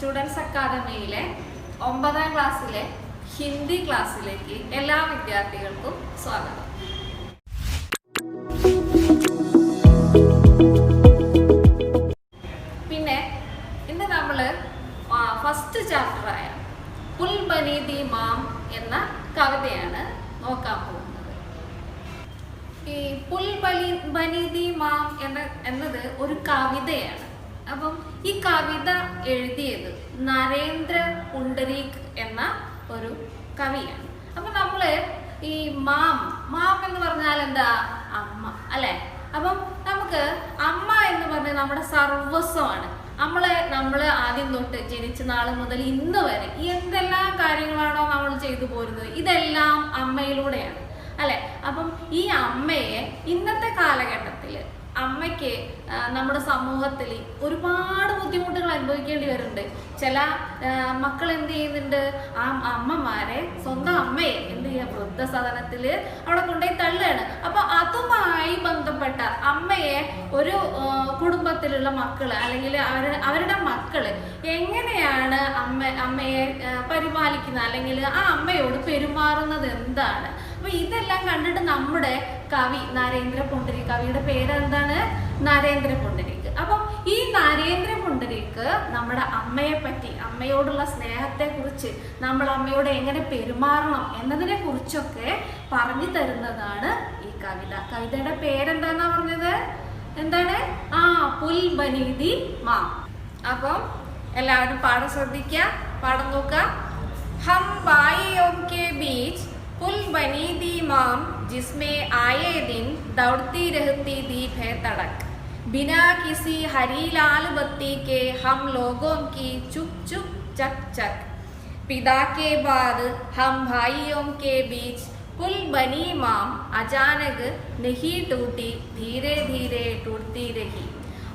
Students അക്കാദമിയിലെ 9ാം ക്ലാസ്സിലെ ഹിന്ദി ക്ലാസ്സിലേക്ക് എല്ലാ വിദ്യാർത്ഥികൾക്കും സ്വാഗതം. പിന്നെ ഇന്ന് നമ്മൾ ഫസ്റ്റ് ചാപ്റ്ററായ പുൽ ബനി ദി മാം എന്ന കവിതയാണ് നോക്കാൻ പോകുന്നത്. ഈ പുൽ ബനി ദി മാം എന്നത് ഒരു കവിതയാണ്. അപ്പം ഈ കവിത എഴുതിയത് നരേന്ദ്ര പുണ്ടരീക് എന്ന ഒരു കവിയാണ്. അപ്പം നമ്മള് ഈ മാം എന്ന് പറഞ്ഞാൽ എന്താ? അമ്മ അല്ലെ? അപ്പം നമുക്ക് അമ്മ എന്ന് പറഞ്ഞാൽ നമ്മുടെ സർവസ്വമാണ്. നമ്മള് ആദ്യം തൊട്ട് ജനിച്ച നാൾ മുതൽ ഇന്ന് വരെ എന്തെല്ലാം കാര്യങ്ങളാണോ നമ്മൾ ചെയ്തു പോരുന്നത്, ഇതെല്ലാം അമ്മയിലൂടെയാണ് അല്ലെ? അപ്പം ഈ അമ്മയെ ഇന്നത്തെ കാലഘട്ടത്തിൽ അമ്മയ്ക്ക് നമ്മുടെ സമൂഹത്തിൽ ഒരുപാട് ബുദ്ധിമുട്ടുകൾ അനുഭവിക്കേണ്ടി വരുന്നുണ്ട്. ചില മക്കൾ എന്ത് ചെയ്യുന്നുണ്ട്, ആ അമ്മമാരെ സ്വന്തം അമ്മയെ എന്ത് ചെയ്യുക, വൃദ്ധസദനത്തിൽ അവിടെ കൊണ്ടുപോയി തള്ളുകയാണ്. അപ്പൊ അതുമായി ബന്ധപ്പെട്ട അമ്മയെ ഒരു കുടുംബത്തിലുള്ള മക്കള് അല്ലെങ്കിൽ അവരുടെ മക്കള് എങ്ങനെയാണ് അമ്മയെ പരിപാലിക്കുന്നത് അല്ലെങ്കിൽ ആ അമ്മയോട് പെരുമാറുന്നത് എന്താണ്? അപ്പൊ ഇതെല്ലാം കണ്ടിട്ട് നമ്മുടെ കവി നരേന്ദ്ര പുണ്ടരീക്, കവിയുടെ പേരെന്താണ്? നരേന്ദ്ര പുണ്ടരീക്. അപ്പം ഈ നരേന്ദ്ര പുണ്ടരീക് നമ്മുടെ അമ്മയെ പറ്റി, അമ്മയോടുള്ള സ്നേഹത്തെ കുറിച്ച്, നമ്മൾ അമ്മയോട് എങ്ങനെ പെരുമാറണം എന്നതിനെ കുറിച്ചൊക്കെ പറഞ്ഞു തരുന്നതാണ് ഈ കവിത. കവിതയുടെ പേരെന്താന്നാ പറഞ്ഞത്? എന്താണ്? പുൽ ബനി ദി മാം. അപ്പം എല്ലാവരും പാഠം ശ്രദ്ധിക്കുക, പാഠം നോക്കുക. ഹം ഭായിയോं के बीच पुल बनी दी माम जिसमें आए दिन दौड़ती रहती दीप है तड़क, बिना किसी हरी लाल बत्ती के हम लोगों की चुप चुप चक चक, पिता के बाद हम भाइयों के बीच पुल बनी माम अचानक नहीं टूटी, धीरे धीरे टूटती रही,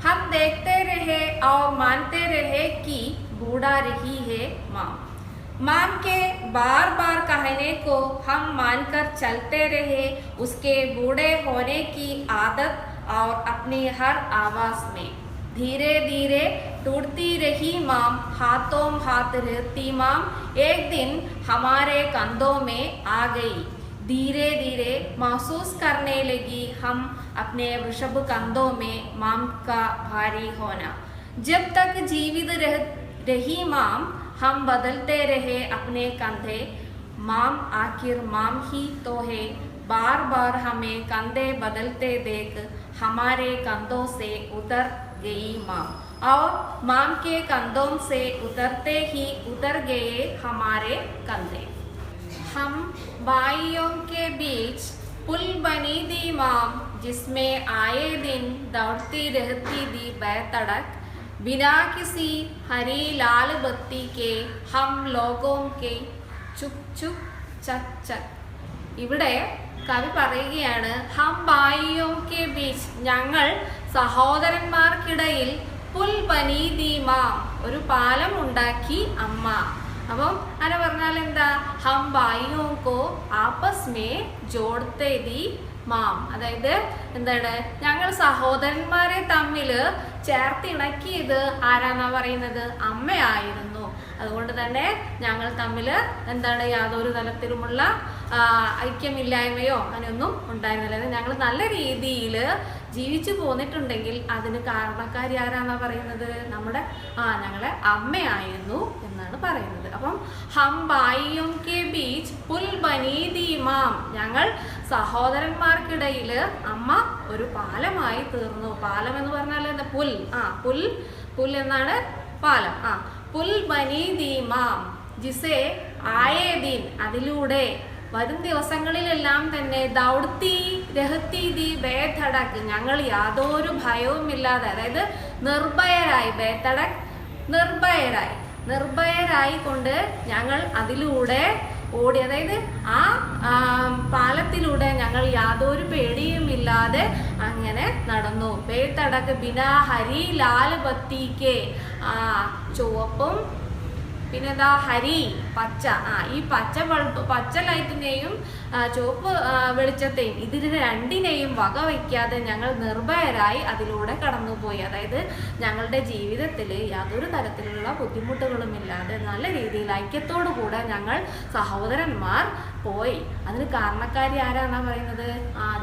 हम देखते रहे और मानते रहे कि बूढ़ा रही है माम, माम के बार बार कहने को हम मानकर चलते रहे, उसके बूढ़े होने की आदत और अपनी हर आवाज में धीरे धीरे टूटती रही माम, हाथों हाथ रहती माम एक दिन हमारे कंधों में आ गई, धीरे धीरे महसूस करने लगी हम अपने वृषभ कंधों में माम का भारी होना, जब तक जीवित रही माम हम बदलते रहे अपने कंधे, माम आखिर माम ही तो है, बार बार हमें कंधे बदलते देख हमारे कंधों से उतर गई माम, और माम के कंधों से उतरते ही उतर गए हमारे कंधे, हम भाइयों के बीच पुल बनी दी माम जिसमें आए दिन दौड़ती रहती दी बेतड़क, बिना किसी हरी लाल बत्ती के हम लोगों के चुप चुप चक चक. ഇവിടെ കവി പറയുകയാണ്, ഹം ഭായിയോं के बीच, ഞങ്ങൾ സഹോദരന്മാർക്കിടയിൽ പുൽ ബനി ദി മാം, ഒരു പാലം ഉണ്ടാക്കി അമ്മ. അപ്പം അങ്ങനെ പറഞ്ഞാൽ എന്താ? ഹം ഭായിയോं को आपस में जोड़ते दी മാം, അതായത് എന്താണ്? ഞങ്ങൾ സഹോദരന്മാരെ തമ്മിൽ ചേർത്തിണക്കിയത് ആരാന്നാ പറയുന്നത്? അമ്മയായിരുന്നു. അതുകൊണ്ട് തന്നെ ഞങ്ങൾ തമ്മിൽ എന്താണ്? യാതൊരു തലത്തിലുമുള്ള ഐക്യമില്ലായ്മയോ അങ്ങനെയൊന്നും ഉണ്ടായിരുന്നില്ല. ഞങ്ങൾ നല്ല രീതിയിൽ ജീവിച്ചു പോന്നിട്ടുണ്ടെങ്കിൽ അതിന് കാരണക്കാരി ആരാന്നാ പറയുന്നത്? നമ്മുടെ ഞങ്ങളെ അമ്മയായിരുന്നു എന്നാണ് പറയുന്നത്. അപ്പം ഹം ഭായിയോं के बीच पुल बनी दी माम, ഞങ്ങൾ സഹോദരന്മാർക്കിടയിൽ അമ്മ ഒരു പാലമായി തീർന്നു. പാലം എന്ന് പറഞ്ഞാൽ എന്താ? പുൽ എന്നാണ് പാലം. പുൽ ബനി ദി മാം ജിസെ ആയേ ദിൻ, അതിലൂടെ വരും ദിവസങ്ങളിലെല്ലാം തന്നെ ദൗഡ്തി രഹത്തി ദി ബേധടക്, ഞങ്ങൾ യാതൊരു ഭയവുമില്ലാതെ, അതായത് നിർഭയരായി, ബേധടക് നിർഭയരായി കൊണ്ട് ഞങ്ങൾ അതിലൂടെ ഓടി, അതായത് ആ പാലത്തിലൂടെ ഞങ്ങൾ യാതൊരു പേടിയുമില്ലാതെ അങ്ങനെ നടന്നു. ബേതടക് ബിനാ ഹരി ലാൽ ബത്തിക്ക്, ചുവപ്പും പിന്നെന്താ ഹരി പച്ച, ഈ പച്ച ലൈറ്റിനെയും ചുവപ്പ് വെളിച്ചത്തെയും ഇതിന് രണ്ടിനെയും വകവയ്ക്കാതെ ഞങ്ങൾ നിർഭയരായി അതിലൂടെ കടന്നുപോയി. അതായത് ഞങ്ങളുടെ ജീവിതത്തിൽ യാതൊരു തരത്തിലുള്ള ബുദ്ധിമുട്ടുകളും ഇല്ലാതെ നല്ല രീതിയിൽ ഐക്യത്തോടു കൂടെ ഞങ്ങൾ സഹോദരന്മാർ പോയി. അതിന് കാരണക്കാരി ആരാന്നാ പറയുന്നത്?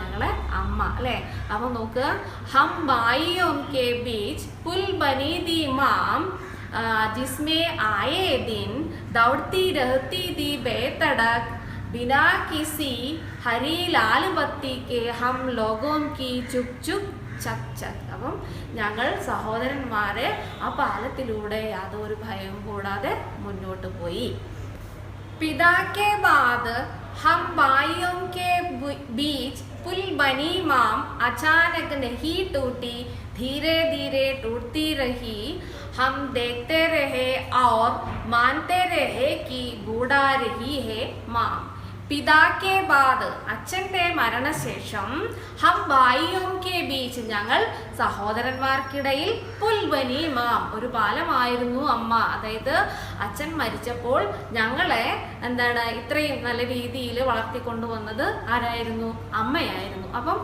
ഞങ്ങളെ അമ്മ അല്ലെ. അപ്പൊ നോക്കുക, ഹം ഭായിയോं के बीच पुल बनी थी माम जिसमें आए दिन दौड़ती रहती थी बेतड़क बिना किसी हरी लाल बत्ती के हम लोगों की चुप चुप ചക് ചക്. അപ്പം ഞങ്ങൾ സഹോദരന്മാരെ ആ പാലത്തിലൂടെ യാതൊരു ഭയവും കൂടാതെ മുന്നോട്ട് പോയി. पिता के बाद हम भाइयों के बीच पुल बनी माम अचानक नहीं टूटी, धीरे धीरे टूटती रही. हम देखते रहे और मानते रहे कि बूढ़ा रही है माम. പിതാക്കെ ബാദ് അച്ഛൻ്റെ മരണശേഷം ഹം ഭായിയോं के बीच ഞങ്ങൾ സഹോദരന്മാർക്കിടയിൽ പുൽബനി മാം ഒരു പാലമായിരുന്നു അമ്മ. അതായത് അച്ഛൻ മരിച്ചപ്പോൾ ഞങ്ങളെ ഇത്രയും നല്ല രീതിയിൽ വളർത്തിക്കൊണ്ടുവന്നത് ആരായിരുന്നു? അമ്മയായിരുന്നു. അപ്പം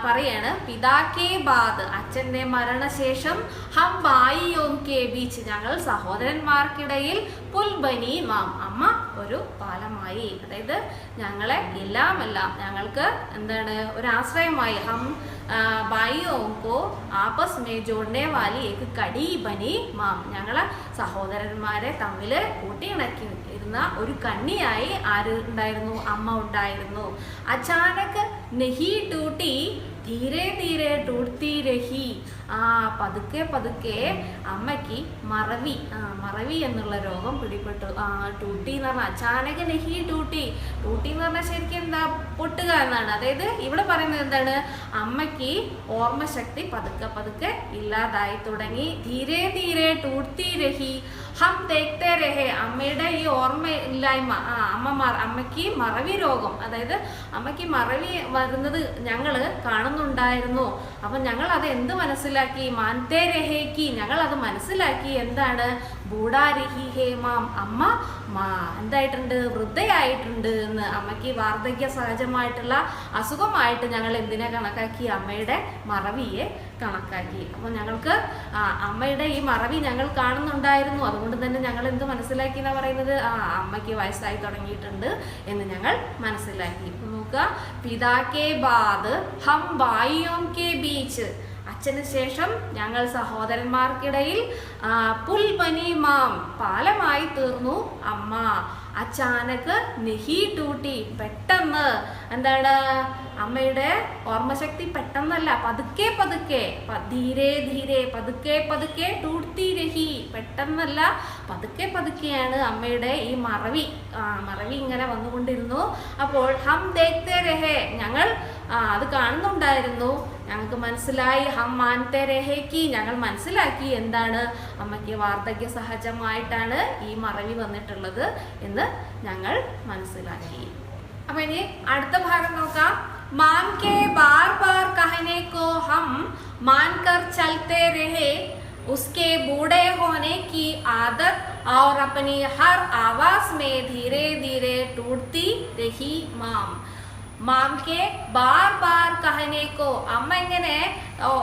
പറയാണ് പിതാക്കെ ബാദ് അച്ഛൻ്റെ മരണശേഷം ഹം ഭായിയോं के बीच ഞങ്ങൾ സഹോദരന്മാർക്കിടയിൽ പുൽബനി മാം അമ്മ ഒരു പാലമായി. അതായത് ഞങ്ങളെ എല്ലാം ഞങ്ങൾക്ക് ഒരു ആശ്രയമായി. ഹം ഭായിയോं को आपस में जोड़ने वाली एक कड़ी बनी माम ഞങ്ങളെ സഹോദരന്മാരെ തമ്മിൽ കൂട്ടിയിണക്കി ഇരുന്ന ഒരു കണ്ണിയായി ആര് ഉണ്ടായിരുന്നു? അമ്മ ഉണ്ടായിരുന്നു. അച്ചാനക് നഹി ടൂട്ടി ധീരെ ധീരെ ടൂട്ടി രഹി. പതുക്കെ പതുക്കെ അമ്മയ്ക്ക് മറവി എന്നുള്ള രോഗം പിടിപെട്ടു. ടൂട്ടി എന്ന് പറഞ്ഞാൽ അച്ചാനക് നഹി ടൂട്ടി എന്ന് പറഞ്ഞാൽ ശരിക്കും എന്താ? പൊട്ടുക എന്നാണ്. അതായത് ഇവിടെ പറയുന്നത് എന്താണ്? അമ്മയ്ക്ക് ഓർമ്മശക്തി പതുക്കെ പതുക്കെ ഇല്ലാതായി തുടങ്ങി. ധീരെ ധീരെ ടൂട്ടി രഹി ഹം ദേഖ്തേ രഹേ. അമ്മയുടെ ഈ ഓർമ്മയില്ലായ്മ, അമ്മയ്ക്ക് മറവി രോഗം, അതായത് അമ്മയ്ക്ക് മറവി വരുന്നത് ഞങ്ങൾ കാണുന്നുണ്ടായിരുന്നു. അപ്പം ഞങ്ങൾ അത് എന്ത് മനസ്സിലാക്കി? മാൻതേ രഹേക്ക് ഞങ്ങൾ അത് മനസ്സിലാക്കി. എന്താണ്? ബൂഡാരിഹി ഹേ മാം അമ്മ എന്തായിട്ടുണ്ട്? വൃദ്ധയായിട്ടുണ്ട് എന്ന്. അമ്മയ്ക്ക് വാർദ്ധക്യ സഹജമായിട്ടുള്ള അസുഖമായിട്ട് ഞങ്ങൾ എന്തിനെ കണക്കാക്കി? അമ്മയുടെ മറവിയെ കണക്കാക്കി. അപ്പോൾ ഞങ്ങൾക്ക് അമ്മയുടെ ഈ മറവി ഞങ്ങൾ കാണുന്നുണ്ടായിരുന്നു. അതുകൊണ്ട് തന്നെ ഞങ്ങൾ എന്ത് മനസ്സിലാക്കി എന്നാ പറയുന്നത്? അമ്മയ്ക്ക് വയസ്സായി തുടങ്ങിയിട്ടുണ്ട് എന്ന് ഞങ്ങൾ മനസ്സിലാക്കി. നോക്കുക, പിതാക്കെ ബാദ് ഹം ഭായിയോं के बीच അച്ഛന് ശേഷം ഞങ്ങൾ സഹോദരന്മാർക്കിടയിൽ പുൽബനി മാം പാലമായി തീർന്നു അമ്മ. അച്ചാനക് നെഹി ടൂട്ടി പെട്ടെന്ന് അമ്മയുടെ ഓർമ്മശക്തി പെട്ടെന്നല്ല, പതുക്കെ പതുക്കെ, ധീരെ ധീരെ പതുക്കെ പതുക്കെ ടൂട്ടി രഹി പെട്ടെന്നല്ല പതുക്കെ പതുക്കെയാണ് അമ്മയുടെ ഈ മറവി ഇങ്ങനെ വന്നുകൊണ്ടിരുന്നു. അപ്പോൾ ഹം ദേഖ്തേ രഹേ ഞങ്ങൾ അത് കാണുന്നുണ്ടായിരുന്നു. ഞങ്ങൾക്ക് മനസ്സിലായി. ഹം മാൻതേ രഹേക്ക് ഞങ്ങൾ മനസ്സിലാക്കി എന്താണ്? അമ്മയ്ക്ക് വാർദ്ധക്യ സഹജമായിട്ടാണ് ഈ മറവി വന്നിട്ടുള്ളത് എന്ന് ഞങ്ങൾ മനസ്സിലാക്കി. അപ്പൊ ഇനി അടുത്ത ഭാഗം നോക്കാം. माम के बार बार कहने को हम मानकर चलते रहे, उसके बूढ़े होने की आदत और अपनी हर आवाज में धीरे धीरे टूटती रही माम. മാംകെ ബാർ ബാർ കഹനേക്കോ അമ്മ ഇങ്ങനെ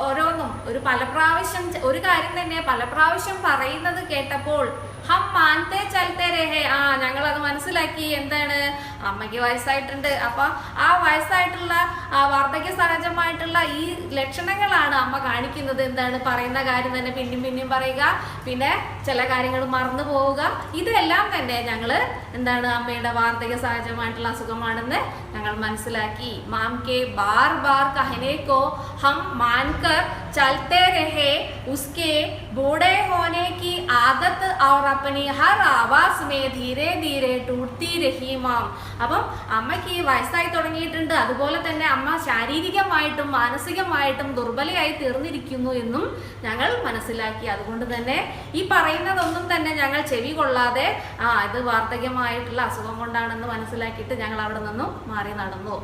ഓരോന്നും പല പ്രാവശ്യം ഒരു കാര്യം തന്നെ പല പ്രാവശ്യം പറയുന്നത് കേട്ടപ്പോൾ ഹം മാൻതേ ചലത്തേ രഹേ ഞങ്ങൾ അത് മനസ്സിലാക്കി. എന്താണ്? അമ്മയ്ക്ക് വയസ്സായിട്ടുണ്ട്. അപ്പൊ ആ വയസ്സായിട്ടുള്ള വാർദ്ധക്യ സഹജമായിട്ടുള്ള ഈ ലക്ഷണങ്ങളാണ് അമ്മ കാണിക്കുന്നത്. എന്താണ്? പറയുന്ന കാര്യം തന്നെ പിന്നെയും പറയുക, പിന്നെ ചില കാര്യങ്ങൾ മറന്നു പോവുക. ഇതെല്ലാം തന്നെ ഞങ്ങള് അമ്മയുടെ വാർദ്ധക്യ സഹജമായിട്ടുള്ള അസുഖമാണെന്ന് ഞങ്ങൾ മനസ്സിലാക്കി. മാം കെ ബാർ ബാർ കഹനേക്കോ ഹം മാൻകർ ചലത്തെ രഹേ, ഉസ്കെ ബൂढ़े होने की आदत और अपनी हर आवाज में धीरे धीरे टूटती रही माम. അപ്പം അമ്മയ്ക്ക് ഈ വയസ്സായി തുടങ്ങിയിട്ടുണ്ട്. അതുപോലെ തന്നെ അമ്മ ശാരീരികമായിട്ടും മാനസികമായിട്ടും ദുർബലയായി തീർന്നിരിക്കുന്നു എന്നും ഞങ്ങൾ മനസ്സിലാക്കി. അതുകൊണ്ട് തന്നെ ഈ പറയുന്നതൊന്നും തന്നെ ഞങ്ങൾ ചെവി കൊള്ളാതെ ഇത് വാർദ്ധക്യമായിട്ടുള്ള അസുഖം കൊണ്ടാണെന്ന് മനസ്സിലാക്കിയിട്ട് ഞങ്ങൾ അവിടെ നിന്നും മാറി നടന്നു.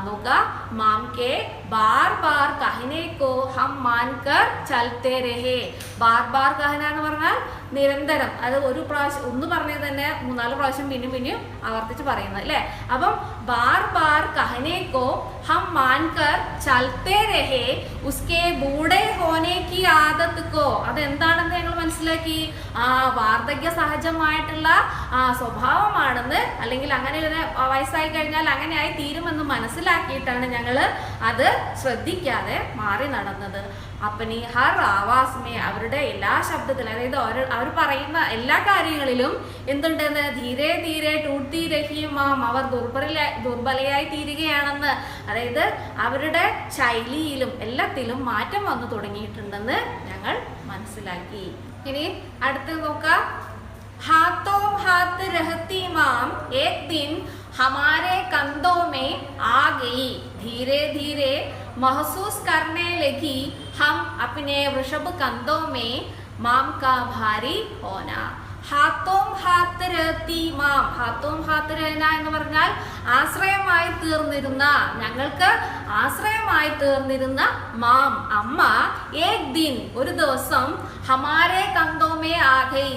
നോക്ക, മാം കെ ബാർ ബാർ കഹനെ കോ ഹം മാൻകർ ചലത്തെ രഹേ. ബാർ ബാർ കഹന എന്ന് പറഞ്ഞാൽ നിരന്തരം, അത് ഒരു പ്രാവശ്യം ഒന്ന് പറഞ്ഞത് തന്നെ 3-4 പ്രാവശ്യം പിന്നെയും ആവർത്തിച്ച് പറയുന്നത് അല്ലേ. അപ്പം ബാർ ബാർ കഹനെ കോ ഹം മാൻകർ ചൽത്തെ രഹേ ഉസ്കെ ബൂഢേ ഹോനെ കി ആദത്ത് കോ. അതെന്താണെന്ന് ഞങ്ങൾ മനസ്സിലാക്കി. വാർദ്ധക്യ സഹജമായിട്ടുള്ള സ്വഭാവമാണെന്ന്, അല്ലെങ്കിൽ അങ്ങനെ ഒരു വയസ്സായി കഴിഞ്ഞാൽ അങ്ങനെയായി തീരുമെന്ന് മനസ്സിലാക്കിയിട്ടാണ് ഞങ്ങൾ അത് ശ്രദ്ധിക്കാതെ മാറി നടന്നത്. അപ്പനി ഹർ ആവാസ്മേ, അവരുടെ എല്ലാ ശബ്ദത്തിലും, അതായത് അവർ പറയുന്ന എല്ലാ കാര്യങ്ങളിലും എന്തുണ്ടെന്ന്, ധീരെ ധീരെ ടൂട്ടി രഹിമാം, അവർ ദുർബലയായി തീരുകയാണെന്ന്, അതായത് അവരുടെ ശൈലിയിലും എല്ലാത്തിലും മാറ്റം വന്നു തുടങ്ങിയിട്ടുണ്ടെന്ന് ഞങ്ങൾ മനസ്സിലാക്കി. ഇനി അടുത്ത് നോക്കാം. हाथों हाथ रहती माम एक दिन हमारे कंधों में आ गई, धीरे धीरे महसूस करने लगी हम अपने वृषभ कंधों में माम का भारी होना. ഹാത്തോം ഹാത്ത് രഹത്തി മാം, ഹാത്തോം ഹാത്ത് രഹന എന്ന് പറഞ്ഞാൽ ആശ്രയമായി തീർന്നിരുന്ന, ഞങ്ങൾക്ക് ആശ്രയമായി തീർന്നിരുന്ന മാം അമ്മ, ഏക് ദിൻ ഒരു ദിവസം, ഹമാരെ കന്തോമേ ആകൈ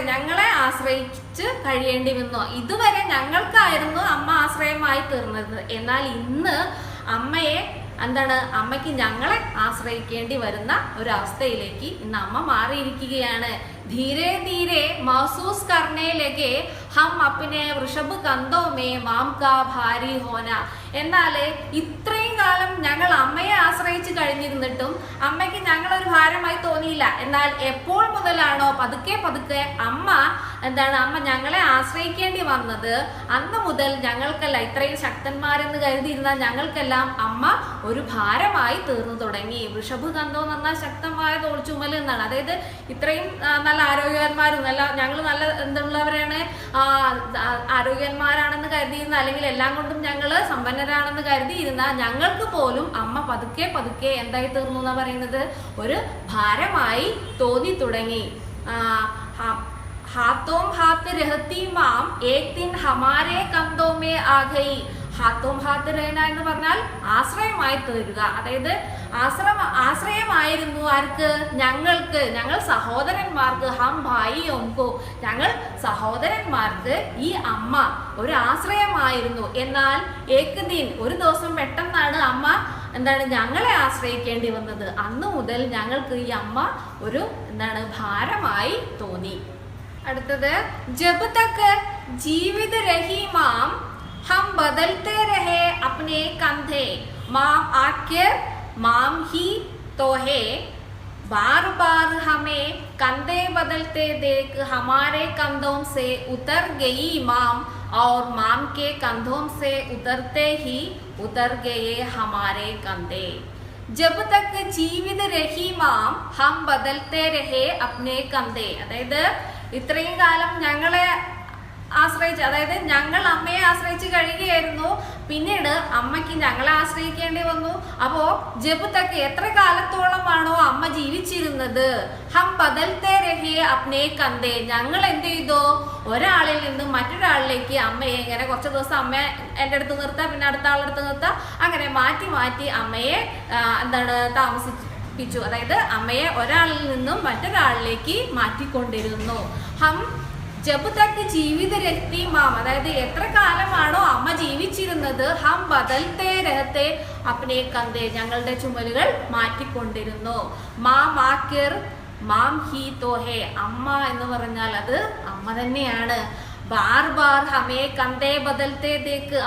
ഞങ്ങളെ ആശ്രയിച്ച് കഴിയേണ്ടി വന്നു. ഇതുവരെ ഞങ്ങൾക്കായിരുന്നു അമ്മ ആശ്രയമായി തീർന്നത്. എന്നാൽ ഇന്ന് അമ്മയ്ക്ക് ഞങ്ങളെ ആശ്രയിക്കേണ്ടി വരുന്ന ഒരവസ്ഥയിലേക്ക് ഇന്ന് അമ്മ മാറിയിരിക്കുകയാണ്. ധീരെ ധീരെ മഹസൂസ് കർണേ ലഗേ ഹം അപ്നെ വൃഷഭ് കന്തോ മേ മാം കാ ഭാരി ഹോന. എന്നാൽ ഇത്രയും കാലം ഞങ്ങൾ അമ്മയെ ആശ്രയിച്ച് കഴിഞ്ഞിരുന്നിട്ടും അമ്മയ്ക്ക് ഞങ്ങളൊരു ഭാരമായി തോന്നിയില്ല. എന്നാൽ എപ്പോൾ മുതലാണോ പതുക്കെ അമ്മ ഞങ്ങളെ ആശ്രയിക്കേണ്ടി വന്നത്, അന്ന് മുതൽ ഞങ്ങൾക്കല്ല, ഇത്രയും ശക്തന്മാരെന്ന് കരുതിയിരുന്ന ഞങ്ങൾക്കെല്ലാം അമ്മ ഒരു ഭാരമായി തീർന്നു തുടങ്ങി. വൃഷഭ് കന്തോ എന്ന് പറഞ്ഞാൽ ശക്തമായ തോൾച്ചുമൽ എന്നാണ്. അതായത് ഇത്രയും നല്ല ആരോഗ്യവാന്മാരും ഞങ്ങൾ നല്ല എന്തുള്ളവരാണ്, ആരോഗ്യന്മാരാണെന്ന് കരുതിയിരുന്ന, അല്ലെങ്കിൽ എല്ലാം കൊണ്ടും ഞങ്ങൾ സമ്പന്നരാണെന്ന് കരുതിയിരുന്ന ഞങ്ങൾക്ക് പോലും അമ്മ പതുക്കെ എന്തായി തീർന്നു എന്നാ പറയുന്നത്, ഒരു ഭാരമായി തോന്നി തുടങ്ങി. ഹാത്തോം ഹാത്ത് രഹത്തി മാം ഏക് ദിൻ ഹമാരെ കന്തോ മേ ആ ഗയി. ഹാത്തോം ഹാത്ത് രഹന എന്ന് പറഞ്ഞാൽ ആശ്രയമായി തീരുക. അതായത് ആശ്രയമായിരുന്നു ആർക്ക്? ഞങ്ങൾ സഹോദരന്മാർക്ക്. ഹം ഭായി ഓംകോ, ഞങ്ങൾ സഹോദരന്മാർക്ക് ഈ അമ്മ ഒരു ആശ്രയമായിരുന്നു. എന്നാൽ ഏക് ദിൻ ഒരു ദിവസം പെട്ടെന്നാണ് അമ്മ ഞങ്ങളെ ആശ്രയിക്കേണ്ടി വന്നത്. അന്നു മുതൽ ഞങ്ങൾക്ക് ഈ അമ്മ ഒരു ഭാരമായി തോന്നി. അടുത്തത്, ജബ് തക് ജീവിത രഹി മാം ഹം ബദൽത്തെ രഹേ അപ്നെ കന്ധേ മാം ആഖിർ മാം ഹി तो है, बार बार हमें कंधे बदलते देख हमारे कंधों से उतर गई माम, और माम के कंधों से उतरते ही उतर गए हमारे कंधे. जब तक जीवित रही माम हम बदलते रहे अपने कंधे. അതായത് ഇത്രയും കാലം ഞങ്ങളെ ആശ്രയിച്ച്, അതായത് ഞങ്ങൾ അമ്മയെ ആശ്രയിച്ച് കഴിയുകയായിരുന്നു. പിന്നീട് അമ്മയ്ക്ക് ഞങ്ങളെ ആശ്രയിക്കേണ്ടി വന്നു. അപ്പോ ജബ് തക്ക് എത്ര കാലത്തോളമാണോ അമ്മ ജീവിച്ചിരുന്നത്, ഹം ബദൽത്തെ രഹേ അപ്നെ കന്തേ, ഞങ്ങൾ എന്ത് ചെയ്തു, ഒരാളിൽ നിന്നും മറ്റൊരാളിലേക്ക് അമ്മയെ ഇങ്ങനെ കുറച്ച് ദിവസം അമ്മയെ എൻ്റെ അടുത്ത് നിർത്താം, പിന്നെ അടുത്ത ആളെടുത്ത് നിർത്താം, അങ്ങനെ മാറ്റി അമ്മയെ താമസിപ്പിച്ചു. അതായത് അമ്മയെ ഒരാളിൽ നിന്നും മറ്റൊരാളിലേക്ക് മാറ്റിക്കൊണ്ടിരുന്നു. ഹം ജബ് തക്ക് ജീവിത രഹത്തി മാം, അതായത് എത്ര കാലമാണോ അമ്മ ജീവിച്ചിരുന്നത്, ഹം ബദൽത്തെ രഹത്തെ അപ്നെ കന്തേ, ഞങ്ങളുടെ ചുമലുകൾ മാറ്റിക്കൊണ്ടിരുന്നു. മാം ആക്കിർ മാം ഹി തോ ഹേ, അമ്മ എന്ന് പറഞ്ഞാൽ അത് അമ്മ തന്നെയാണ്. ബാർ ബാർ ഹമേ കന്തേ ബദൽത്തെ തേക്ക്,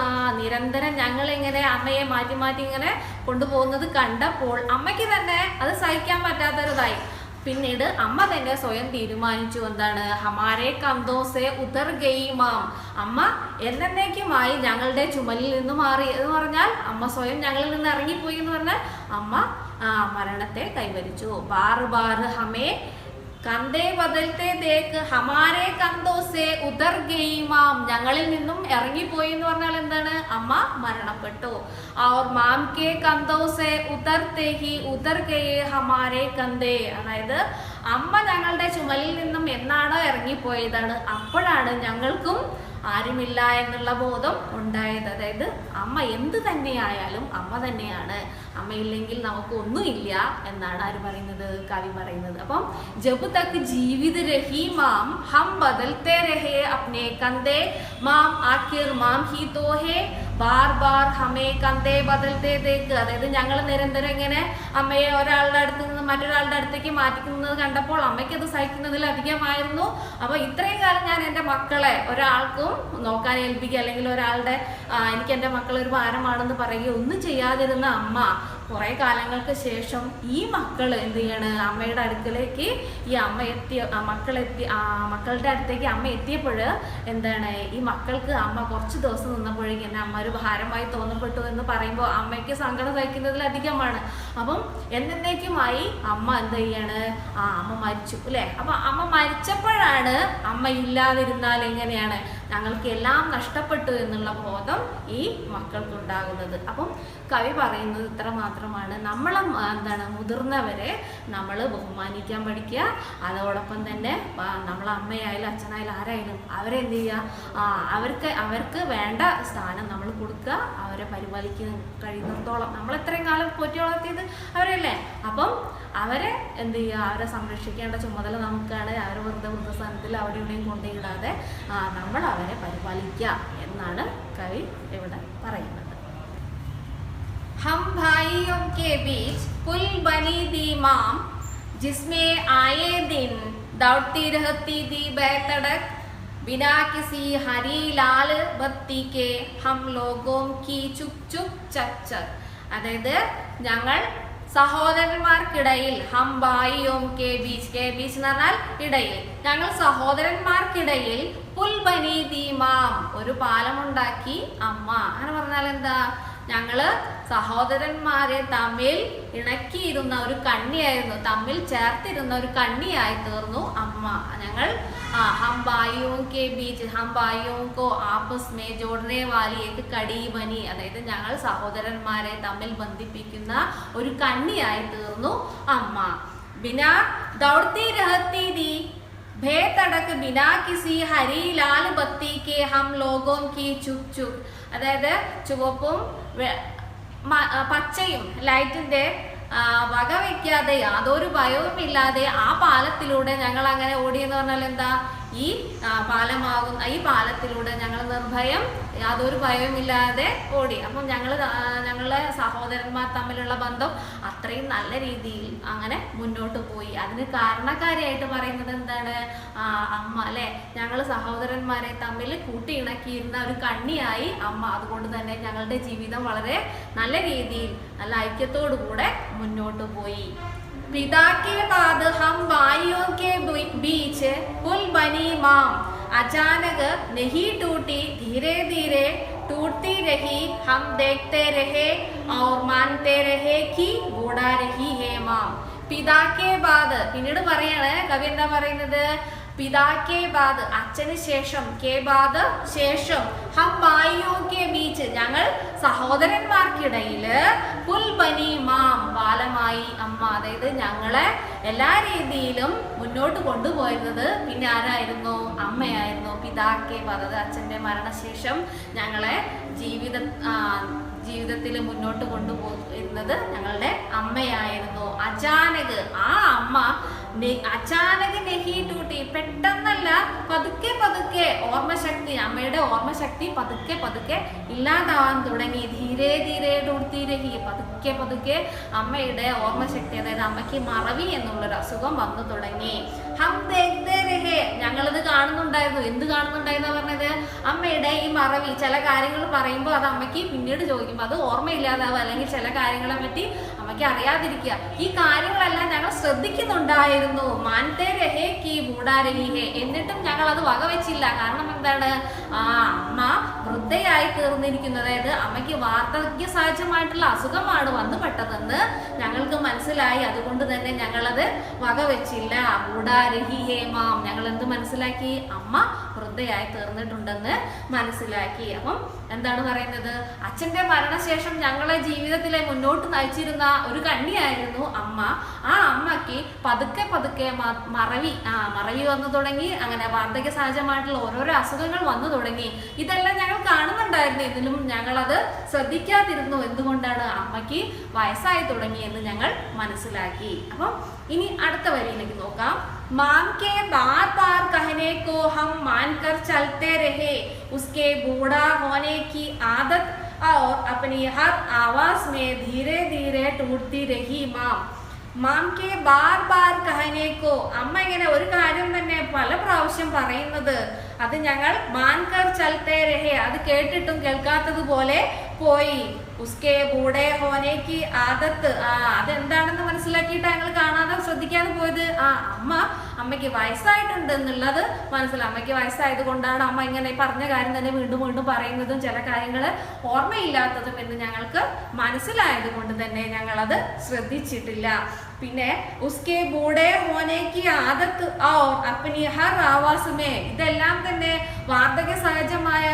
നിരന്തരം ഞങ്ങൾ ഇങ്ങനെ അമ്മയെ മാറ്റി ഇങ്ങനെ കൊണ്ടുപോകുന്നത് കണ്ടപ്പോൾ അമ്മയ്ക്ക് തന്നെ അത് സഹിക്കാൻ പറ്റാത്തൊരിതായി. പിന്നീട് അമ്മ തന്നെ സ്വയം തീരുമാനിച്ചു, ഹമാരെ കന്തോസെ ഉതർ ഗയി മാം, അമ്മ എന്നേക്കുമായി ഞങ്ങളുടെ ചുമലിൽ നിന്ന് മാറി എന്ന് പറഞ്ഞാൽ അമ്മ സ്വയം ഞങ്ങളിൽ നിന്ന് ഇറങ്ങിപ്പോയി എന്ന് പറഞ്ഞാൽ അമ്മ മരണത്തെ കൈവരിച്ചു. ബാർ ബാർ ഹമേ കന്തേ ബദൽത്തെ ദേക്ക് ഹമാരെ കന്തോസെ ഉതർ ഗയി മാം, ഞങ്ങളിൽ നിന്നും ഇറങ്ങിപ്പോയി എന്ന് പറഞ്ഞാൽ എന്താണ്, അമ്മ മരണപ്പെട്ടു. और माम के कंधों से उतरते ही उतर गए हमारे कंधे, അതായത് അമ്മ ഞങ്ങളുടെ ചുമലിൽ നിന്നും എന്നാണോ ഇറങ്ങിപ്പോയതാണ് അപ്പോഴാണ് ഞങ്ങൾക്കും ആരുമില്ല എന്നുള്ള ബോധം ഉണ്ടായത്. അതായത് അമ്മ എന്ത് തന്നെയായാലും അമ്മ തന്നെയാണ്, അമ്മയില്ലെങ്കിൽ നമുക്ക് ഒന്നുമില്ല എന്നാണ് ആര് പറയുന്നത്, കവി പറയുന്നത്. അപ്പം ജബ് തക്ക് ജീവിത രഹി മാം ഹം ബദൽത്തെ രഹേ അപ്നെ കന്ദേ മാം ആഖിർ മാം ഹി തോ ഹേ ബാർ ബാർ ഹമേ കന്ദേ ബദൽത്തെ തേക്ക്. അതായത് ഞങ്ങൾ നിരന്തരം ഇങ്ങനെ അമ്മയെ ഒരാളുടെ അടുത്ത് നിന്ന് മറ്റൊരാളുടെ അടുത്തേക്ക് മാറ്റിക്കുന്നത് കണ്ടപ്പോൾ അമ്മയ്ക്ക് അത് സഹിക്കുന്നതിൽ അധികമായിരുന്നു. അപ്പൊ ഇത്രയും കാലം ഞാൻ എൻ്റെ മക്കളെ ഒരാൾക്കും നോക്കാൻ ഏൽപ്പിക്കുക, അല്ലെങ്കിൽ ഒരാളുടെ എനിക്ക് എൻ്റെ മക്കൾ ഒരു ഭാരമാണെന്ന് പറയുക ഒന്നും ചെയ്യാതിരുന്ന അമ്മ കുറെ കാലങ്ങൾക്ക് ശേഷം ഈ മക്കൾ എന്ത് ചെയ്യാണ്, അമ്മയുടെ അടുക്കലേക്ക് ഈ അമ്മ മക്കളുടെ അടുത്തേക്ക് അമ്മ എത്തിയപ്പോൾ എന്താണ്, ഈ മക്കൾക്ക് അമ്മ കുറച്ച് ദിവസം നിന്നപ്പോഴേക്കും എന്നെ അമ്മ ഒരു ഭാരമായി തോന്നപ്പെട്ടു എന്ന് പറയുമ്പോൾ അമ്മയ്ക്ക് സങ്കടം സഹിക്കുന്നതിലധികമാണ്. അപ്പം എന്നേക്കുമായി അമ്മ എന്ത് ചെയ്യാണ്, അമ്മ മരിച്ചു അല്ലേ. അപ്പൊ അമ്മ മരിച്ചപ്പോഴാണ് അമ്മ ഇല്ലാതിരുന്നാൽ എങ്ങനെയാണ്, ഞങ്ങൾക്ക് എല്ലാം നഷ്ടപ്പെട്ടു എന്നുള്ള ബോധം ഈ മക്കൾക്കുണ്ടാകുന്നത്. അപ്പം കവി പറയുന്നത് ഇത്ര മാത്രമാണ്, നമ്മളെ എന്താണ് മുതിർന്നവരെ നമ്മൾ ബഹുമാനിക്കാൻ പഠിക്കുക. അതോടൊപ്പം തന്നെ നമ്മളെ അമ്മയായാലും അച്ഛനായാലും ആരായാലും അവരെ എന്ത് ചെയ്യുക, അവർക്ക് വേണ്ട സ്ഥാനം നമ്മൾ കൊടുക്കുക. അവരെ പരിപാലിക്കാൻ കഴിയുന്നിടത്തോളം നമ്മൾ എത്രയും കാലം പോറ്റി വളർത്തിയത് അവരല്ലേ. അപ്പം അവരെ എന്ത് ചെയ്യുക, അവരെ സംരക്ഷിക്കേണ്ട ചുമതല നമുക്കാണ്. അവരെ വെറുതെ വൃദ്ധസ്ഥാനത്തിൽ അവിടെ ഇവിടെയും കൊണ്ടുപോയിടാതെ നമ്മൾ അവരെ പരിപാലിക്കുക എന്നാണ് കവി ഇവിടെ പറയുന്നത്. हम भाइयों के बीच पुल बनी दी माम जिसमें आए दिन दौड़ती रहती थी बेतड़क बिना किसी हरी लाल बत्ती के हम लोगों की चुप चुप चक चक. അതായത് ഞങ്ങൾ സഹോദരന്മാർക്കിടയിൽ, ഹം ഭായിയോം കെ ബീച്ച് എന്ന് പറഞ്ഞാൽ ഇടയിൽ, ഞങ്ങൾ സഹോദരന്മാർക്കിടയിൽ പുൽ ബനി ദി മാം ഒരു പാലമുണ്ടാക്കി അമ്മ. അങ്ങനെ പറഞ്ഞാൽ എന്താ, ഞങ്ങള് സഹോദരന്മാരെ തമ്മിൽ ഇണക്കിയിരുന്ന ഒരു കണ്ണിയായിരുന്നു, തമ്മിൽ ചേർത്തിരുന്ന ഒരു കണ്ണിയായി തീർന്നു അമ്മ. ഞങ്ങൾ ഹം ഭായിയോം കെ ബീച്ച് ഹം ഭായിയോം കോ ആപ്പസ് മേ ജോഡ്നെ വാലി ഏക് കടി ബനി. അതായത് ഞങ്ങൾ സഹോദരന്മാരെ തമ്മിൽ ബന്ധിപ്പിക്കുന്ന ഒരു കണ്ണിയായി തീർന്നു അമ്മ. ബിനാ ദൗഡ്തി രഹത്തി ദി ഭേതടക് ബിനാ കിസി ഹരി ലാൽ ബത്തി കെ ഹം ലോഗോം കി ചുപ് ചുപ്. അതായത് ചുവപ്പും പച്ചയും ലൈറ്റിന്റെ വകവയ്ക്കാതെ യാതൊരു ഭയവും ഇല്ലാതെ ആ പാലത്തിലൂടെ ഞങ്ങൾ അങ്ങനെ ഓടിയെന്ന് പറഞ്ഞാൽ എന്താ, ഈ ഈ പാലത്തിലൂടെ ഞങ്ങൾ നിർഭയം യാതൊരു ഭയവും ഇല്ലാതെ ഓടി. അപ്പം ഞങ്ങളെ സഹോദരന്മാർ തമ്മിലുള്ള ബന്ധം അത്രയും നല്ല രീതിയിൽ അങ്ങനെ മുന്നോട്ട് പോയി. അതിന് കാരണക്കാരിയായിട്ട് പറയുന്നത് എന്താണ്, അമ്മ അല്ലെ. ഞങ്ങൾ സഹോദരന്മാരെ തമ്മിൽ കൂട്ടിയിണക്കിയിരുന്ന ഒരു കണ്ണിയായി അമ്മ. അതുകൊണ്ട് തന്നെ ഞങ്ങളുടെ ജീവിതം വളരെ നല്ല രീതിയിൽ നല്ല ഐക്യത്തോടു കൂടെ മുന്നോട്ട് പോയി. पिता के बाद हम भाइयों के बीच पुल बनी माम अचानक नहीं टूटी, धीरे धीरे टूटती रही. हम देखते रहे और मानते रहे कि बूढ़ा रही है माम. पिता के बाद പിന്നീട് പറയാണ് കവി എന്താ പറയുന്നത്, പിതാക്കെ ബാദ് അച്ഛന് ശേഷം, കെ ബാദ് ശേഷം, ഹം ഭായിയോ കെ ബീച്ച് ഞങ്ങൾ സഹോദരന്മാർക്കിടയിൽ, പുൽ ബനി മാം പാലമായി അമ്മ. അതായത് ഞങ്ങളെ എല്ലാ രീതിയിലും മുന്നോട്ട് കൊണ്ടുപോയിരുന്നത് പിന്നെ ആരായിരുന്നു, അമ്മയായിരുന്നു. പിതാക്കെ ബാദ് അച്ഛൻ്റെ മരണശേഷം ഞങ്ങളെ ജീവിതത്തിൽ മുന്നോട്ട് കൊണ്ടുപോയിരുന്നത് ഞങ്ങളുടെ അമ്മയായിരുന്നു. അചാനക് ആ അമ്മ അചാനക് നെഹി ടൂട്ടി പെട്ടെന്നല്ല, പതുക്കെ പതുക്കെ ഓർമ്മശക്തി, അമ്മയുടെ ഓർമ്മശക്തി പതുക്കെ പതുക്കെ ഇല്ലാതാവാൻ തുടങ്ങി. ധീരെ ധീരെ ടൂട്ടി രഹി പതുക്കെ പതുക്കെ അമ്മയുടെ ഓർമ്മശക്തി, അതായത് അമ്മയ്ക്ക് മറവി എന്നുള്ളൊരു അസുഖം വന്നു തുടങ്ങി. ഹം ദേഖ്തേ രഹേ ഞങ്ങളിത് കാണുന്നുണ്ടായിരുന്നു. എന്ത് കാണുന്നുണ്ടായിരുന്നു പറഞ്ഞത്, അമ്മയുടെ ഈ മറവി, ചില കാര്യങ്ങൾ പറയുമ്പോൾ അത് അമ്മയ്ക്ക് പിന്നീട് ചോദിക്കുമ്പോൾ അത് ഓർമ്മയില്ലാതാവുക, അല്ലെങ്കിൽ ചില കാര്യങ്ങളെ പറ്റി അമ്മയ്ക്ക് അറിയാതിരിക്കുക, ഈ കാര്യങ്ങളെല്ലാം ഞങ്ങൾ ശ്രദ്ധിക്കുന്നുണ്ടായിരുന്നു. മാൻതേ രഹേ കി ബൂഢാ രഹി ഹേ. എന്നിട്ടും ഞങ്ങൾ അത് വകവെച്ചില്ല. കാരണം എന്താണ്, അമ്മ വൃദ്ധയായി തീർന്നിരിക്കുന്നു. അതായത് അമ്മയ്ക്ക് വാർദ്ധക്യ സഹജമായിട്ടുള്ള അസുഖമാണ് വന്നു പെട്ടതെന്ന് ഞങ്ങൾക്ക് മനസ്സിലായി. അതുകൊണ്ട് തന്നെ ഞങ്ങളത് വകവെച്ചില്ല. ബൂഢാ രഹി ഹേ മാം, ഞങ്ങൾ എന്ത് മനസ്സിലാക്കി, അമ്മ വൃദ്ധയായി തീർന്നിട്ടുണ്ടെന്ന് മനസ്സിലാക്കി. അപ്പം എന്താണ് പറയുന്നത്, അച്ഛന്റെ മരണശേഷം ഞങ്ങളെ ജീവിതത്തിലെ മുന്നോട്ട് നയിച്ചിരുന്ന ഒരു കന്യായിരുന്നു അമ്മ. ആ അമ്മയ്ക്ക് പതുക്കെ പതുക്കെ മറവി വന്നു തുടങ്ങി. അങ്ങനെ വാർദ്ധക്യ സഹജമായിട്ടുള്ള ഓരോരോ അസുഖങ്ങൾ വന്നു തുടങ്ങി. ഇതെല്ലാം ഞങ്ങൾ കാണുന്നുണ്ടായിരുന്നു, ഇതിലും ഞങ്ങളത് ശ്രദ്ധിക്കാതിരുന്നു. എന്തുകൊണ്ടാണ്? അമ്മയ്ക്ക് വയസ്സായി തുടങ്ങി എന്ന് ഞങ്ങൾ മനസ്സിലാക്കി. അപ്പം ഇനി അടുത്ത വരിയിലേക്ക് നോക്കാം. माम के बार बार कहने को हम मानकर चलते रहे, उसके बूढ़ा होने की आदत और अपनी हर आवाज में धीरे धीरे टूटती रही മാം കെ ബാർ ബാർ കഹനേക്കോ, അമ്മ ഇങ്ങനെ ഒരു കാര്യം തന്നെ പല പ്രാവശ്യം പറയുന്നത്, അത് ഞങ്ങൾ മാൻകർ ചൽത്തേ രഹേ, അത് കേട്ടിട്ടും കേൾക്കാത്തതുപോലെ പോയി. ഉസ്കെ ബൂഡേ ഹോനേക്ക് ആദത്ത്, അതെന്താണെന്ന് മനസ്സിലാക്കിയിട്ട് ഞങ്ങൾ കാണാതെ ശ്രദ്ധിക്കാതെ പോയത്. അമ്മയ്ക്ക് വയസ്സായിട്ടുണ്ട് എന്നുള്ളത് മനസ്സിലായി. അമ്മയ്ക്ക് വയസ്സായത് കൊണ്ടാണ് അമ്മ ഇങ്ങനെ പറഞ്ഞ കാര്യം തന്നെ വീണ്ടും വീണ്ടും പറയുന്നതും ചില കാര്യങ്ങൾ ഓർമ്മയില്ലാത്തതും എന്ന് ഞങ്ങൾക്ക് മനസ്സിലായത് കൊണ്ട് തന്നെ ഞങ്ങളത് ശ്രദ്ധിച്ചിട്ടില്ല. പിന്നെ ഉസ്കെ ബൂഡേ ഹോനേക്ക് ആദത്ത് ഔർ അപ്നി ഹർ ആവാസുമേ, ഇതെല്ലാം തന്നെ വാർദ്ധക്യ സഹജമായ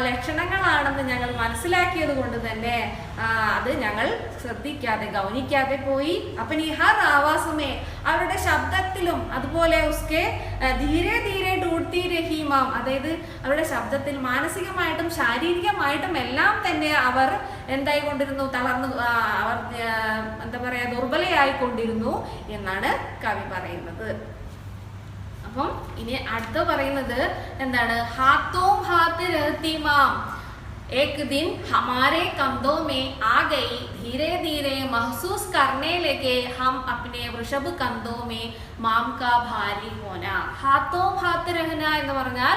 ലക്ഷണങ്ങളാണെന്ന് ഞങ്ങൾ മനസ്സിലാക്കിയത് കൊണ്ട് തന്നെ അത് ഞങ്ങൾ ശ്രദ്ധിക്കാതെ ഗൗനിക്കാതെ പോയി. അപ്പനി ഹർ ആവാസുമേ, അവരുടെ ശബ്ദത്തിലും അതുപോലെ ഉസ്കെ ധീരെ ധീരെ ടൂട്ടി രഹീമാം, അതായത് അവരുടെ ശബ്ദത്തിൽ മാനസികമായിട്ടും ശാരീരികമായിട്ടും എല്ലാം തന്നെ അവർ എന്തായിക്കൊണ്ടിരുന്നു, തളർന്നു, അവർ എന്താ പറയാ ദുർബലയായിക്കൊണ്ടിരുന്നു എന്നാണ് കവി പറയുന്നത്. അപ്പം ഇനി അടുത്ത പറയുന്നത് എന്താണ്? ഹാത്തോം ഹാത്ത് രഹത്തി മാം, एक दिन हमारे कंधों में आ गई, धीरे धीरे महसूस करने लगे हम अपने वृषभ कंधों में माम का भारी होना. हाथों हाथ रहना എന്ന് പറഞ്ഞാൽ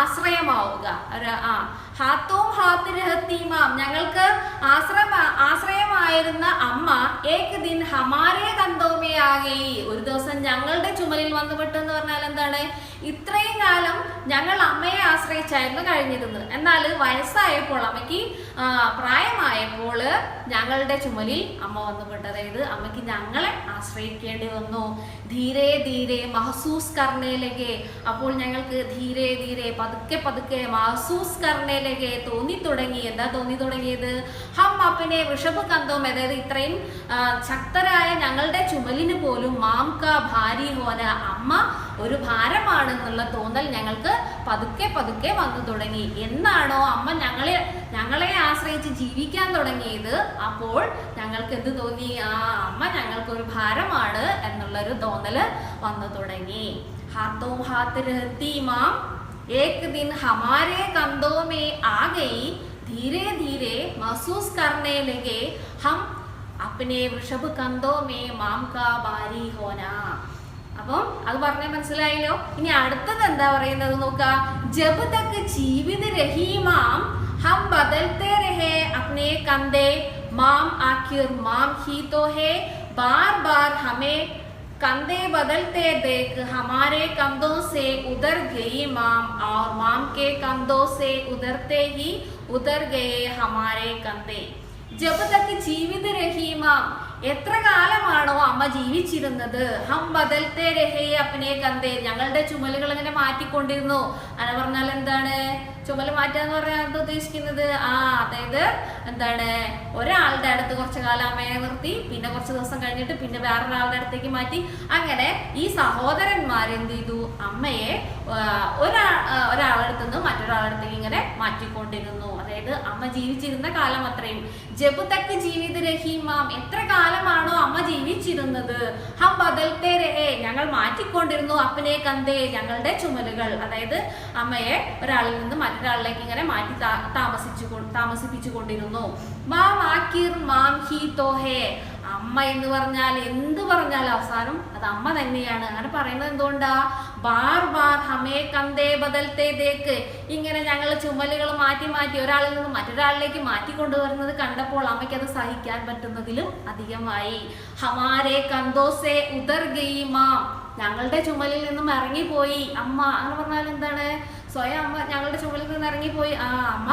ആശ്രയമാവുക. ഹാത്തോം ഹാത്ത് രഹത്തി മാം, ഞങ്ങൾക്ക് ആശ്രയമായിരുന്ന അമ്മ ഏക് ദിൻ ഹമാരേ കന്തോമേ ആകെ, ഒരു ദിവസം ഞങ്ങളുടെ ചുമലിൽ വന്നുപെട്ടു എന്ന് പറഞ്ഞാൽ എന്താണ്? ഇത്രയും കാലം ഞങ്ങൾ അമ്മയെ ആശ്രയിച്ചായിരുന്നു കഴിഞ്ഞിരുന്നത്. എന്നാൽ വയസ്സായപ്പോൾ, അമ്മയ്ക്ക് പ്രായമായപ്പോൾ ഞങ്ങളുടെ ചുമലിൽ അമ്മ വന്നുപെട്ടു. അതായത് അമ്മയ്ക്ക് ഞങ്ങളെ ആശ്രയിക്കേണ്ടി വന്നു. ധീരെ ധീരെ മഹസൂസ് കർണേലകെ, അപ്പോൾ ഞങ്ങൾക്ക് ധീരെ ധീരെ പതുക്കെ പതുക്കെ മഹസൂസ് കർണേലകെ തോന്നി തുടങ്ങി. എന്താ തോന്നി തുടങ്ങിയത്? ഹം അപ്പനെ വൃഷഭ കന്തോം, അതായത് ഇത്രയും ശക്തരായ ഞങ്ങളുടെ ചുമലിന് പോലും മാം കാ ഭാരി ഹോന, അമ്മ ഒരു ഭാരമാണെന്നുള്ള തോന്നൽ ഞങ്ങൾക്ക് പതുക്കെ പതുക്കെ വന്നു തുടങ്ങി. എന്നാണോ അമ്മ ഞങ്ങളെ ആശ്രയിച്ച് ജീവിക്കാൻ തുടങ്ങിയത്, അപ്പോൾ ഞങ്ങൾക്ക് എന്ത് തോന്നി? അമ്മ ഞങ്ങൾക്കൊരു ഭാരമാണ് എന്നുള്ളൊരു തോന്നല് വന്നു തുടങ്ങി. ഹാത്തോ ഹാത്ത് രഹത്തി മാം एक दिन हमारे कंधों में आ गई, धीरे धीरे महसूस करने लगे हम अपने वृषभ कंधों में माम का भारी होना. അപ്പം അത് പറഞ്ഞാൽ മനസ്സിലായല്ലോ. ഇനി അടുത്തത് എന്താ പറയുന്നത് നോക്കാം. ജബ് തക് ജീവിത രഹി മാം हम बदलते रहे अपने कंधे माम, आखिर माम ही तो है, बार बार हमें कंधे बदलते देख हमारे कंधों से उधर गई माम, और माम के कंधों से उधरते ही उधर गए हमारे कंधे. जब तक जीवित रही माम, എത്ര കാലമാണോ അമ്മ ജീവിച്ചിരുന്നത്, ഹം ബദൽത്തെ രഹേ അപ്നെ കന്തേ, ഞങ്ങളുടെ ചുമലുകൾ അങ്ങനെ മാറ്റിക്കൊണ്ടിരുന്നു. അങ്ങനെ പറഞ്ഞാൽ എന്താണ്? ചുമല് മാറ്റുക എന്ന് പറഞ്ഞാൽ എന്താ ഉദ്ദേശിക്കുന്നത്? അതായത് എന്താണ്, ഒരാളുടെ അടുത്ത് കുറച്ചു കാലം അമ്മയെ നിർത്തി, പിന്നെ കുറച്ച് ദിവസം കഴിഞ്ഞിട്ട് പിന്നെ വേറൊരാളുടെ അടുത്തേക്ക് മാറ്റി. അങ്ങനെ ഈ സഹോദരന്മാരെന്ത് ചെയ്തു? അമ്മയെ ഒരാളടുത്ത് നിന്ന് മറ്റൊരാളടുത്തേക്ക് ഇങ്ങനെ മാറ്റിക്കൊണ്ടിരുന്നു. അതായത് അമ്മ ജീവിച്ചിരുന്ന കാലം അത്രയും. ജബ് തക്ക് ജീവിത രഹീമാം, എത്ര കാലമാണോ അമ്മ ജീവിച്ചിരുന്നത്, ഹം ബദൽത്തെ രഹേ, ഞങ്ങൾ മാറ്റിക്കൊണ്ടിരുന്നു, അപ്പനെ കന്തേ, ഞങ്ങളുടെ ചുമലുകൾ. അതായത് അമ്മയെ ഒരാളിൽ നിന്ന് മറ്റൊരാളിലേക്ക് ഇങ്ങനെ മാറ്റി താമസിപ്പിച്ചു കൊണ്ടിരുന്നു. മാം ആക്കിർ മാം ഹി തോ ഹേ, അമ്മ എന്ന് പറഞ്ഞാൽ എന്ത് പറഞ്ഞാലും അവസാനം അത് അമ്മ തന്നെയാണ്. അങ്ങനെ പറയുന്നത് എന്തുകൊണ്ടാ? ബാർ ബാർ ഹമേ കന്തേ ബദൽത്തെ ദേക്ക്, ഇങ്ങനെ ഞങ്ങൾ ചുമലുകൾ മാറ്റി മാറ്റി ഒരാളിൽ നിന്ന് മറ്റൊരാളിലേക്ക് മാറ്റിക്കൊണ്ടുവരുന്നത് കണ്ടപ്പോൾ അമ്മയ്ക്ക് അത് സഹിക്കാൻ പറ്റുന്നതിലും അധികമായി. ഹമാരെ കന്തോസെ ഉദർ ഗയി മാം, ഞങ്ങളുടെ ചുമലിൽ നിന്നും ഇറങ്ങിപ്പോയി അമ്മ. അങ്ങനെ പറഞ്ഞാൽ എന്താണ്? സ്വയം അമ്മ ഞങ്ങളുടെ ചുമലിൽ നിന്ന് ഇറങ്ങിപ്പോയി. അമ്മ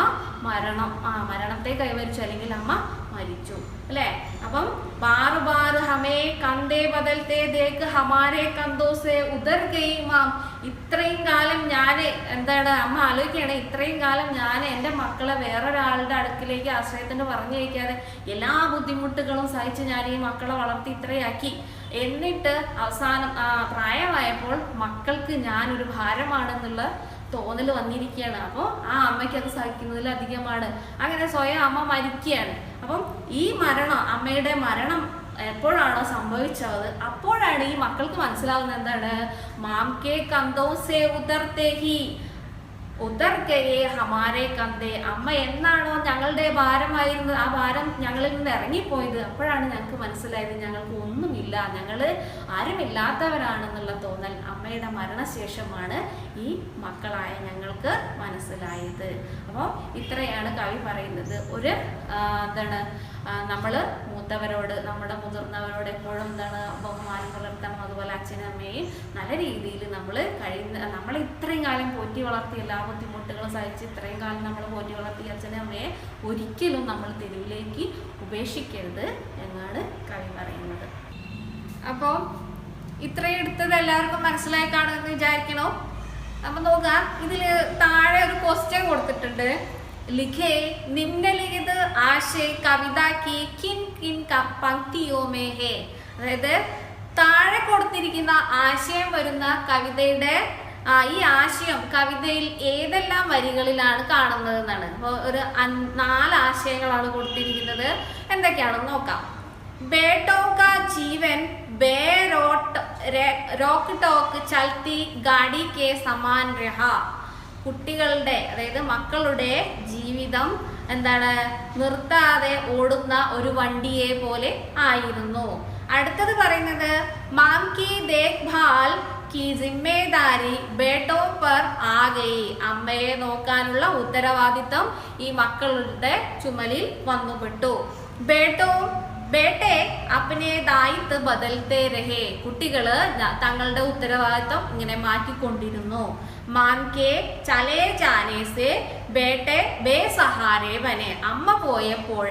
മരണത്തെ കൈവരിച്ചു, അല്ലെങ്കിൽ അമ്മ മരിച്ചു അല്ലേ. അപ്പം ബാർ ബാർ ഹമേ കന്തേ ബദൽത്തെ ദേക്ക് ഹമാരെ കന്തോസെ ഉദർ ഗൈ മാം. ഇത്രയും കാലം ഞാൻ എന്താണ് അമ്മ ആലോചിക്കുകയാണ്, ഇത്രയും കാലം ഞാൻ എൻ്റെ മക്കളെ വേറൊരാളുടെ അടുക്കിലേക്ക് ആശ്രയത്തിന് പറഞ്ഞയക്കാതെ എല്ലാ ബുദ്ധിമുട്ടുകളും സഹിച്ച് ഞാൻ ഈ മക്കളെ വളർത്തി ഇത്രയാക്കി. എന്നിട്ട് അവസാനം പ്രായമായപ്പോൾ മക്കൾക്ക് ഞാനൊരു ഭാരമാണെന്നുള്ള തോന്നൽ വന്നിരിക്കുകയാണ്. അപ്പോൾ ആ അമ്മയ്ക്ക് അത് സഹിക്കുന്നതിൽ അധികമാണ്. അങ്ങനെ സ്വയം അമ്മ മരിക്കുകയാണ്. അപ്പം ഈ മരണം, അമ്മയുടെ മരണം എപ്പോഴാണോ സംഭവിച്ചത് അപ്പോഴാണ് ഈ മക്കൾക്ക് മനസ്സിലാവുന്നത് എന്താണ്, മാംകെ കന്തോസെ ഉദർത്തേഹി ഉദർക്കയെ ഹമാരെ കന്തേ. അമ്മ എന്നാണോ ഞങ്ങളുടെ ഭാരമായിരുന്നത് ആ ഭാരം ഞങ്ങളിൽ നിന്ന് ഇറങ്ങിപ്പോയത് അപ്പോഴാണ് ഞങ്ങൾക്ക് മനസ്സിലായത് ഞങ്ങൾക്ക് ഒന്നുമില്ല, ഞങ്ങൾ ആരുമില്ലാത്തവരാണെന്നുള്ള തോന്നൽ അമ്മയുടെ മരണശേഷമാണ് ഈ മക്കളായ ഞങ്ങൾക്ക് മനസ്സിലായത്. അപ്പോൾ ഇത്രയാണ് കവി പറയുന്നത്. ഒരു എന്താണ് നമ്മൾ മൂത്തവരോട്, നമ്മുടെ മുതിർന്നവരോട് എപ്പോഴും എന്താണ് ബഹുമാനം പുലർത്തണം. അതുപോലെ അച്ഛനും അമ്മയും നല്ല രീതിയിൽ നമ്മൾ ഇത്രയും കാലം പോറ്റി വളർത്തി എല്ലാ ബുദ്ധിമുട്ടുകളും സഹിച്ച് ഇത്രയും കാലം നമ്മൾ പോറ്റി വളർത്തി അച്ഛനും അമ്മയെ ഒരിക്കലും നമ്മൾ തെരുവിലേക്ക് ഉപേക്ഷിക്കരുത് എന്നാണ് കവി പറയുന്നത്. അപ്പോൾ ഇത്രയും എടുത്തത് എല്ലാവർക്കും മനസ്സിലായി കാണുമെന്ന് വിചാരിക്കണോ? അപ്പം നോക്കാം, ഇതിൽ താഴെ ഒരു ക്വസ്റ്റ്യൻ കൊടുത്തിട്ടുണ്ട്. लिखे निम्नलिखित आशय कविता की किन किन पंक्तियों में है. അതായത് താഴെ കൊടുത്തിരിക്കുന്ന ആശയം വരുന്ന കവിതയുടെ ഈ ആശയം കവിതയിൽ ഏതെല്ലാം വരികളിലാണ് കാണുന്നത് എന്നാണ്. അപ്പോൾ ഒരു 4 ആശയങ്ങളാണ് കൊടുത്തിരിക്കുന്നത്. എന്തൊക്കെയാണെന്ന് നോക്കാം. बेटों का जीवन रोक टोक चलती गाड़ी के समान रहा. കുട്ടികളുടെ അതായത് മക്കളുടെ ജീവിതം എന്താണ് നിർത്താതെ ഓടുന്ന ഒരു വണ്ടിയെ പോലെ ആയിരുന്നു. അടുത്തത് പറയുന്നത് മാം കി ദേഖ്ഭാൽ की जिम्मेदारी बेटों पर आ गई. അമ്മയെ നോക്കാനുള്ള ഉത്തരവാദിത്തം ഈ മക്കളുടെ ചുമലിൽ വന്നുപെട്ടു. ബേട്ടെ അപ്നെ ദായിത്വ ബദൽത്തെ രഹേ. കുട്ടികള് തങ്ങളുടെ ഉത്തരവാദിത്വം ഇങ്ങനെ മാറ്റിക്കൊണ്ടിരുന്നു. മാൻകെ ചലേ ജാനേ സേ ബേട്ടെ ബേസഹാരേ ബനെ. അമ്മ പോയപ്പോൾ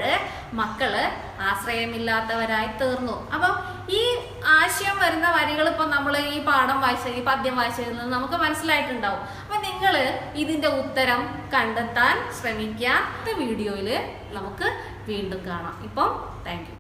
മക്കള് ആശ്രയമില്ലാത്തവരായി തീർന്നു. അപ്പം ഈ ആശയം വരുന്ന വരികൾ ഇപ്പം നമ്മൾ ഈ പാഠം വായിച്ച ഈ പദ്യം വായിച്ചതിൽ നിന്ന് നമുക്ക് മനസ്സിലായിട്ടുണ്ടാവും. അപ്പം നിങ്ങൾ ഇതിൻ്റെ ഉത്തരം കണ്ടെത്താൻ ശ്രമിക്കുക. വീഡിയോയിൽ നമുക്ക് വീണ്ടും കാണാം. ഇപ്പം താങ്ക് യു.